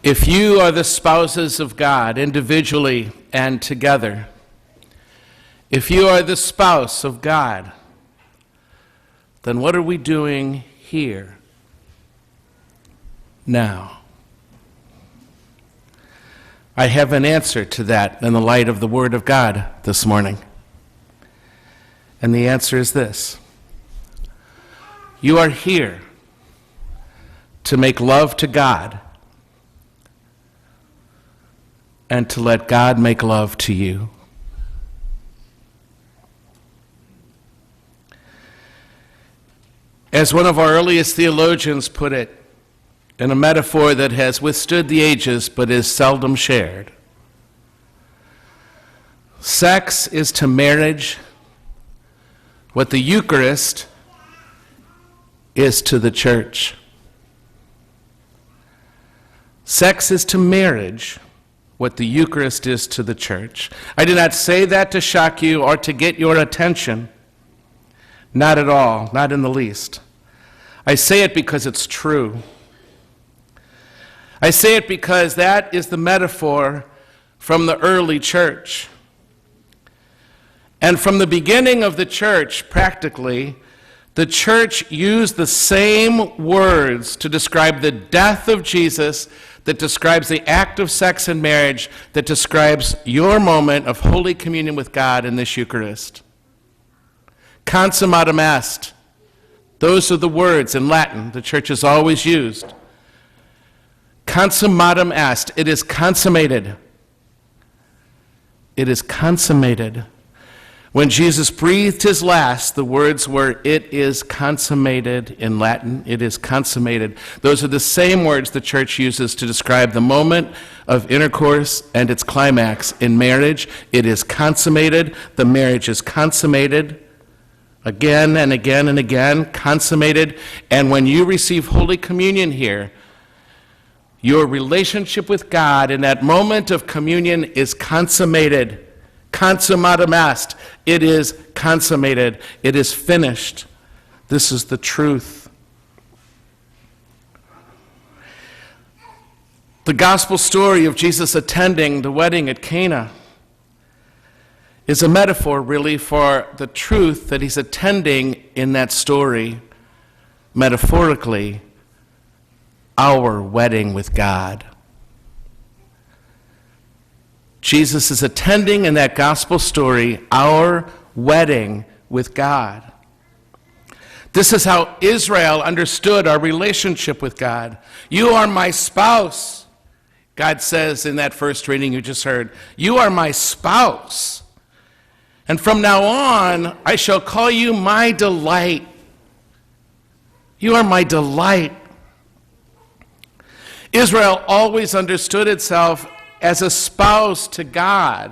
If you are the spouses of God, individually and together, if you are the spouse of God, then what are we doing here now? I have an answer to that in the light of the Word of God this morning. And the answer is this: you are here to make love to God and to let God make love to you. As one of our earliest theologians put it, in a metaphor that has withstood the ages but is seldom shared, sex is to marriage what the Eucharist is to the church. Sex is to marriage what the Eucharist is to the church. I do not say that to shock you or to get your attention. Not at all, not in the least. I say it because it's true. I say it because that is the metaphor from the early church. And from the beginning of the church, practically, the church used the same words to describe the death of Jesus that describes the act of sex and marriage, that describes your moment of Holy Communion with God in this Eucharist. Consummatum est. Those are the words in Latin the church has always used. Consummatum est. It is consummated. It is consummated. When Jesus breathed his last, the words were, "It is consummated," in Latin. It is consummated. Those are the same words the church uses to describe the moment of intercourse and its climax in marriage. It is consummated. The marriage is consummated. Again and again and again, consummated. And when you receive Holy Communion here, your relationship with God in that moment of communion is consummated. Consummatum est. It is consummated. It is finished. This is the truth. The gospel story of Jesus attending the wedding at Cana is a metaphor, really, for the truth that he's attending in that story, metaphorically, our wedding with God. Jesus is attending in that gospel story our wedding with God. This is how Israel understood our relationship with God. You are my spouse, God says in that first reading you just heard. You are my spouse. And from now on, I shall call you my delight. You are my delight. Israel always understood itself as a spouse to God,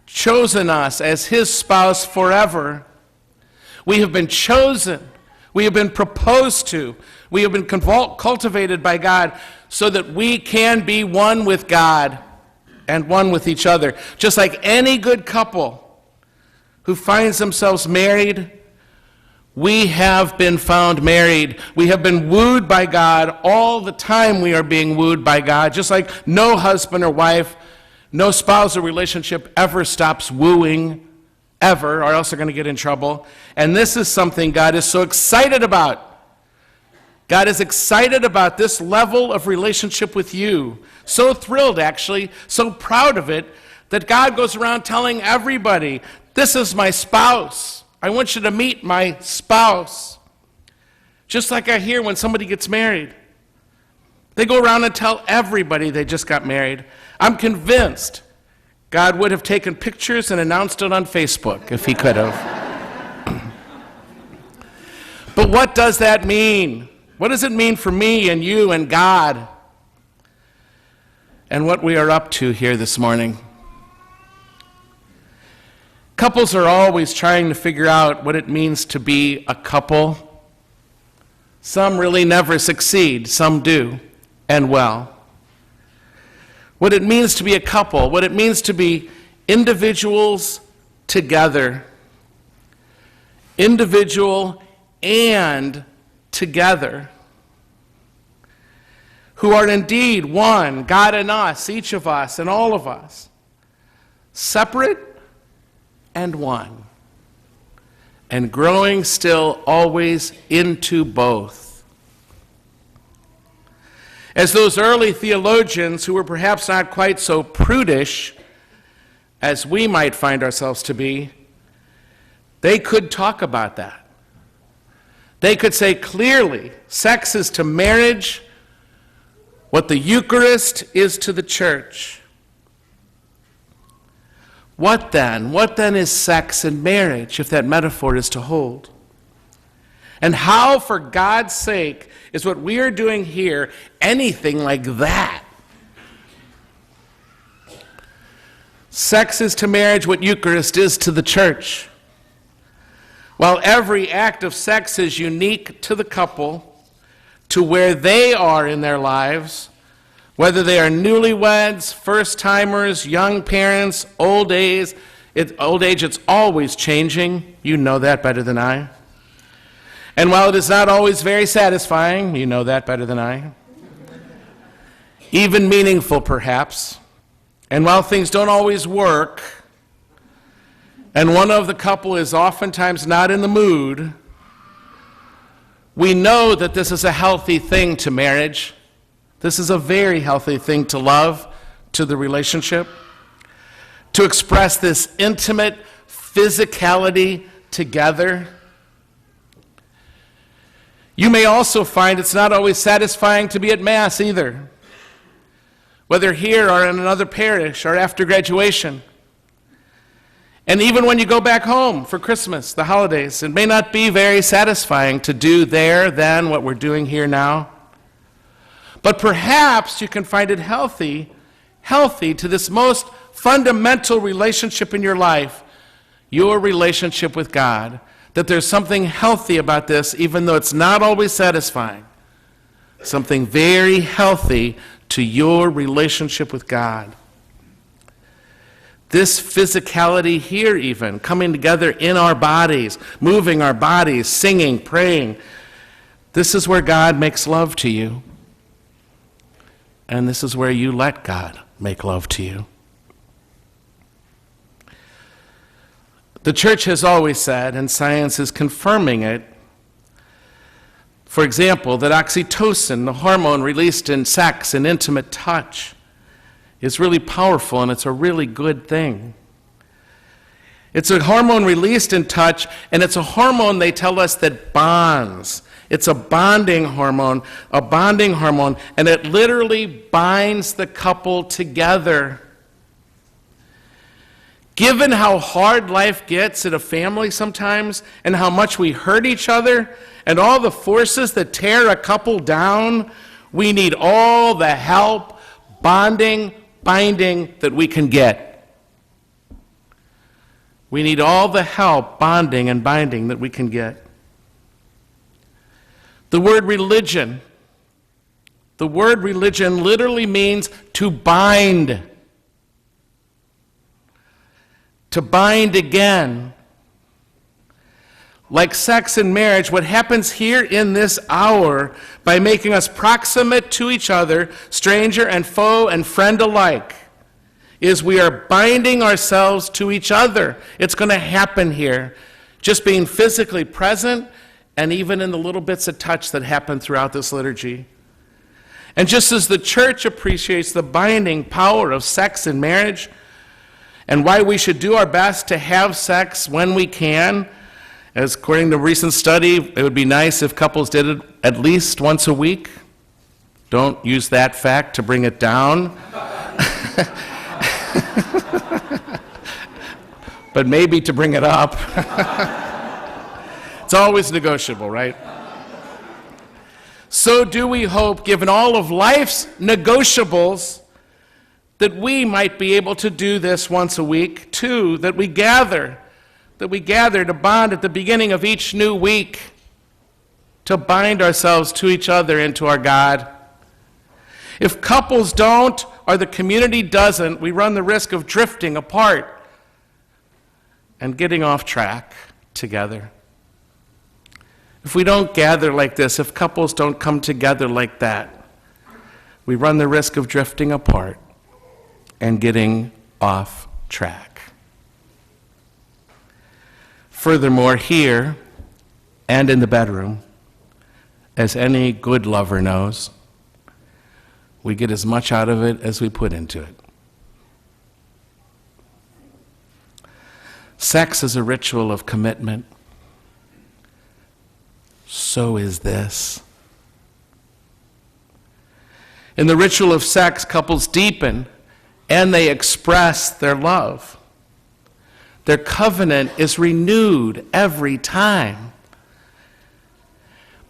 chosen us as his spouse forever. We have been chosen. We have been proposed to. We have been cultivated by God so that we can be one with God and one with each other. Just like any good couple who finds themselves married, we have been found married. We have been wooed by God. All the time we are being wooed by God. Just like no husband or wife, no spousal relationship ever stops wooing, ever, or else they're going to get in trouble. And this is something God is so excited about. God is excited about this level of relationship with you. So thrilled, actually, so proud of it, that God goes around telling everybody, this is my spouse. I want you to meet my spouse. Just like I hear when somebody gets married. They go around and tell everybody they just got married. I'm convinced God would have taken pictures and announced it on Facebook if he could have. But what does that mean? What does it mean for me and you and God? And what we are up to here this morning? Couples are always trying to figure out what it means to be a couple. Some really never succeed, some do, and well. What it means to be a couple, what it means to be individuals together. Individual and together. who are indeed one, God and us, each of us and all of us, separate and one, and growing still always into both. As those early theologians who were perhaps not quite so prudish as we might find ourselves to be, they could talk about that. They could say clearly, sex is to marriage what the Eucharist is to the church. What then? What then is sex and marriage, if that metaphor is to hold? And how, for God's sake, is what we are doing here anything like that? Sex is to marriage what Eucharist is to the church. While every act of sex is unique to the couple, to where they are in their lives, whether they are newlyweds, first-timers, young parents, old age, it's always changing. You know that better than I. And while it is not always very satisfying, you know that better than I, even meaningful perhaps, and while things don't always work, and one of the couple is oftentimes not in the mood, we know that this is a healthy thing to marriage. This is a very healthy thing to love, to the relationship, to express this intimate physicality together. You may also find it's not always satisfying to be at Mass either, whether here or in another parish or after graduation. And even when you go back home for Christmas, the holidays, it may not be very satisfying to do there, then, what we're doing here now. But perhaps you can find it healthy to this most fundamental relationship in your life, your relationship with God, that there's something healthy about this, even though it's not always satisfying. Something very healthy to your relationship with God. This physicality here even, coming together in our bodies, moving our bodies, singing, praying, this is where God makes love to you. And this is where you let God make love to you. The church has always said, and science is confirming it, for example, that oxytocin, the hormone released in sex and intimate touch, is really powerful, and it's a really good thing. It's a hormone released in touch, and it's a hormone, they tell us, that bonds. It's a bonding hormone, and it literally binds the couple together. Given how hard life gets in a family sometimes, and how much we hurt each other, and all the forces that tear a couple down, we need all the help, binding that we can get. We need all the help, bonding and binding that we can get. The word religion literally means to bind. To bind again. Like sex and marriage, what happens here in this hour by making us proximate to each other, stranger and foe and friend alike, is we are binding ourselves to each other. It's going to happen here. Just being physically present, and even in the little bits of touch that happen throughout this liturgy. And just as the church appreciates the binding power of sex and marriage, and why we should do our best to have sex when we can, as according to a recent study, it would be nice if couples did it at least once a week. Don't use that fact to bring it down. But maybe to bring it up. It's always negotiable, right? So do we hope, given all of life's negotiables, that we might be able to do this once a week, too, that we gather to bond at the beginning of each new week, to bind ourselves to each other and to our God. If couples don't, or the community doesn't, we run the risk of drifting apart and getting off track together. If we don't gather like this, if couples don't come together like that, we run the risk of drifting apart and getting off track. Furthermore, here and in the bedroom, as any good lover knows, we get as much out of it as we put into it. Sex is a ritual of commitment. So is this. In the ritual of sex, couples deepen and they express their love. Their covenant is renewed every time,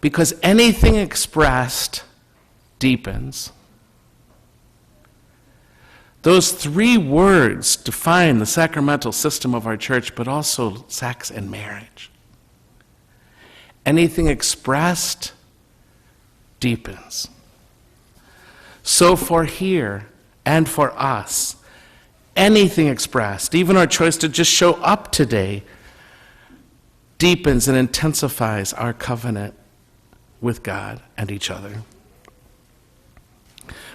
because anything expressed deepens. Those three words define the sacramental system of our church, but also sex and marriage. Anything expressed deepens. So for here and for us, anything expressed, even our choice to just show up today, deepens and intensifies our covenant with God and each other.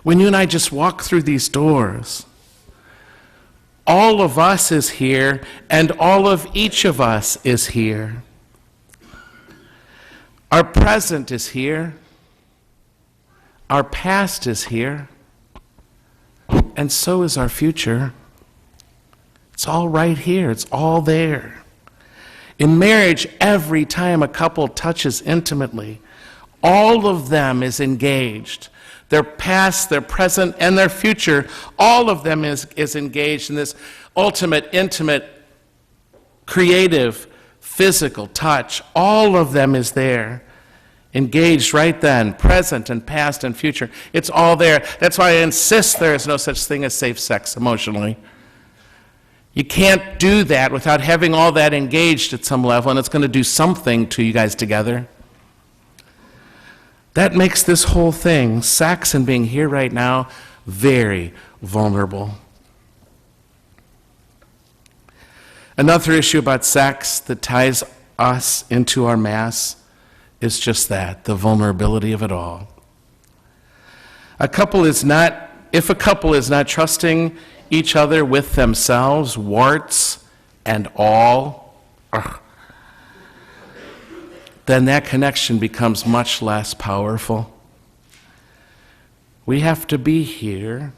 When you and I just walk through these doors, all of us is here, and all of each of us is here. Our present is here. Our past is here. And so is our future. It's all right here. It's all there. In marriage, every time a couple touches intimately, all of them is engaged. Their past, their present, and their future, all of them is engaged in this ultimate, intimate, creative, physical touch. All of them is there. Engaged right then, present and past and future. It's all there. That's why I insist there is no such thing as safe sex emotionally. You can't do that without having all that engaged at some level, and it's going to do something to you guys together. That makes this whole thing, sex and being here right now, very vulnerable. Another issue about sex that ties us into our Mass is just that, the vulnerability of it all. If a couple is not trusting each other with themselves, warts and all, then that connection becomes much less powerful. We have to be here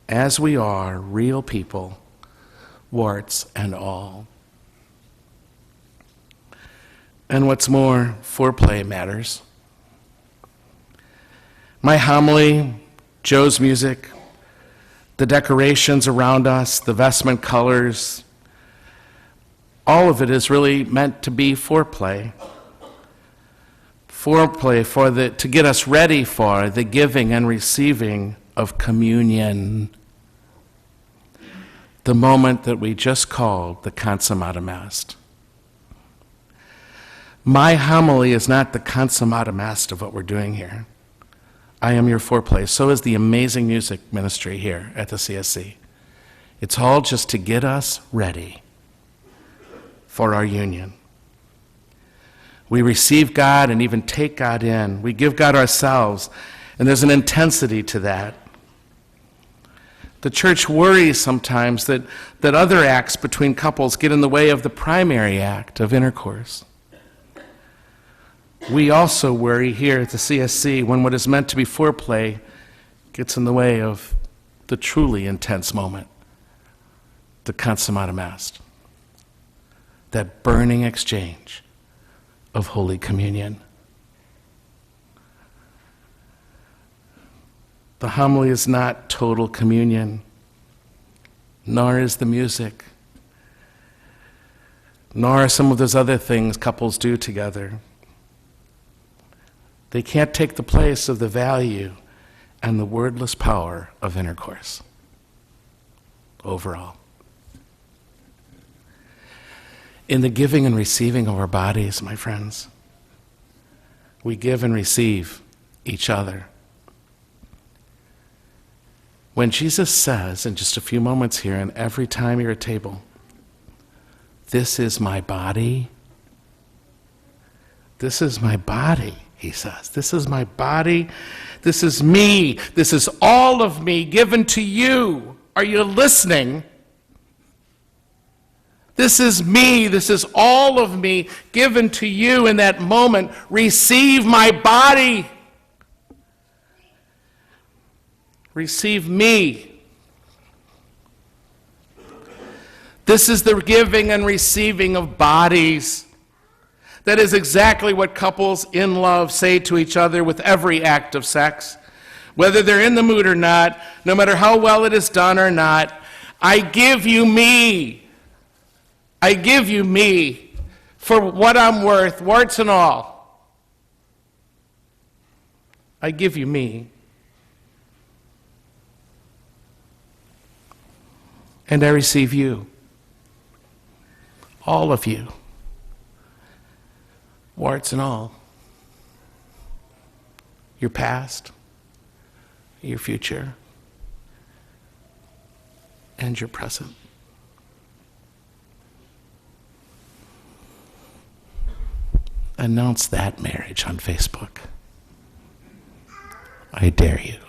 as we are, real people, warts and all. And what's more, foreplay matters. My homily, Joe's music, the decorations around us, the vestment colors, all of it is really meant to be foreplay. Foreplay to get us ready for the giving and receiving of communion, the moment that we just called the consummatum est. My homily is not the consummatum est of what we're doing here. I am your foreplay. So is the amazing music ministry here at the CSC. It's all just to get us ready for our union. We receive God and even take God in. We give God ourselves, and there's an intensity to that. The church worries sometimes that other acts between couples get in the way of the primary act of intercourse. We also worry here at the CSC when what is meant to be foreplay gets in the way of the truly intense moment, the consummatum est, that burning exchange of Holy Communion. The homily is not total communion, nor is the music, nor are some of those other things couples do together. They can't take the place of the value and the wordless power of intercourse overall. In the giving and receiving of our bodies, my friends, we give and receive each other. When Jesus says, in just a few moments here, and every time you're at table, "This is my body," this is my body, he says. This is my body This is me. This is all of me given to you. Are you listening? This is me. This is all of me given to you in that moment. Receive my body. Receive me. This is the giving and receiving of bodies. That is exactly what couples in love say to each other with every act of sex. Whether they're in the mood or not, no matter how well it is done or not, I give you me. I give you me for what I'm worth, warts and all. I give you me. And I receive you. All of you. Warts and all. Your past, your future, and your present. Announce that marriage on Facebook. I dare you.